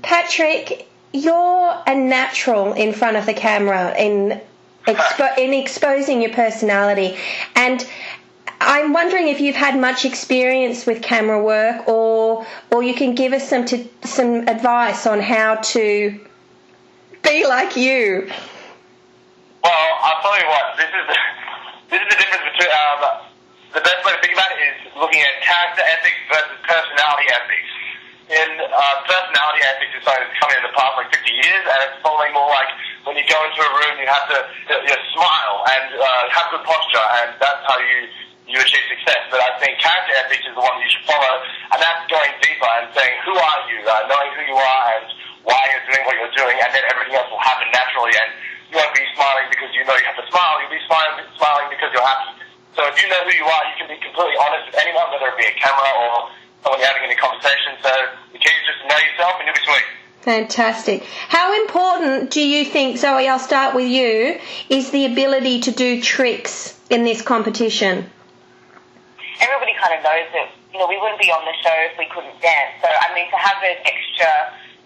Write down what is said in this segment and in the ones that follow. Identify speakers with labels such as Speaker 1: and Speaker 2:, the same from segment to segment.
Speaker 1: Patrick, you're a natural in front of the camera in exposing your personality, and I'm wondering if you've had much experience with camera work, or you can give us some advice on how to be like you.
Speaker 2: Well, I'll tell you what. This is the difference between the best way to think about it is looking at character ethics versus personality ethics. In personality ethics is something that's come in the past like 50 years, and it's probably more like when you go into a room, you have to smile and have good posture, and that's how you achieve success. But I think character ethics is the one that you should follow, and that's going deeper and saying, who are you, knowing who you are and why you're doing what you're doing, and then everything else will happen naturally. And you won't be smiling because you know you have to smile. You'll be smiling because you're happy. So if you know who you are, you can be completely honest with anyone, whether it be a camera or someone you're having any conversation. So the key is just to know yourself, and you'll be sweet.
Speaker 1: Fantastic. How important do you think, Zoey, I'll start with you, is the ability to do tricks in this competition?
Speaker 3: Everybody kind of knows that, we wouldn't be on the show if we couldn't dance. So, to have those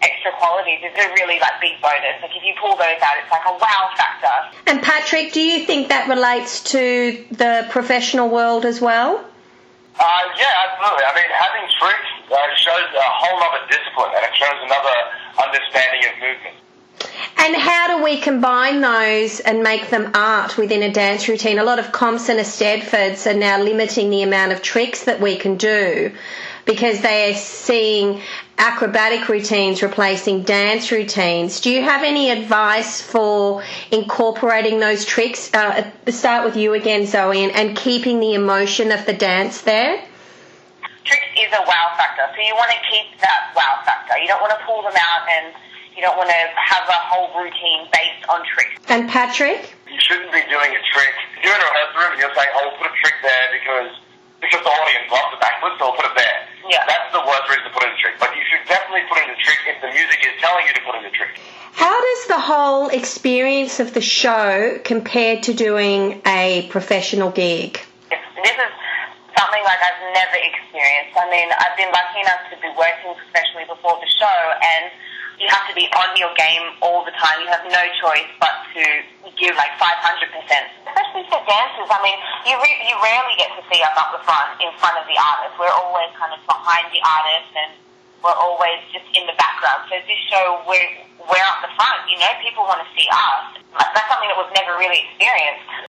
Speaker 3: extra qualities is a really, big bonus. Like, if you pull those out, it's like a wow factor.
Speaker 1: And Patrick, do you think that relates to the professional world as well?
Speaker 2: Yeah, absolutely. Having tricks shows a whole other discipline, and it shows another understanding of movement.
Speaker 1: And how do we combine those and make them art within a dance routine? A lot of comps and Eisteddfods are now limiting the amount of tricks that we can do because they are seeing acrobatic routines replacing dance routines. Do you have any advice for incorporating those tricks? Start with you again, Zoey, and keeping the emotion of the dance there?
Speaker 3: Tricks is a wow factor, so you want to keep that wow factor. You don't want to pull them out, and you don't want to have a whole routine based on tricks.
Speaker 1: And Patrick?
Speaker 2: You shouldn't be doing a trick. If you're in a rehearsal room and you're saying, we'll put a trick there because the audience loves it backwards, so we'll put it there.
Speaker 3: Yeah.
Speaker 2: That's the worst reason to put in a trick. But you should definitely put in a trick if the music is telling you to put in a trick.
Speaker 1: How does the whole experience of the show compare to doing a professional gig?
Speaker 3: This is something I've never experienced. I've been lucky enough to be working professionally before the show, and you have to be on your game all the time. You have no choice but to give 500%. Especially for dancers, you rarely get to see us up the front, in front of the artist. We're always kind of behind the artist, and we're always just in the background. So this show, we're up the front, people want to see us. That's something that we've never really experienced.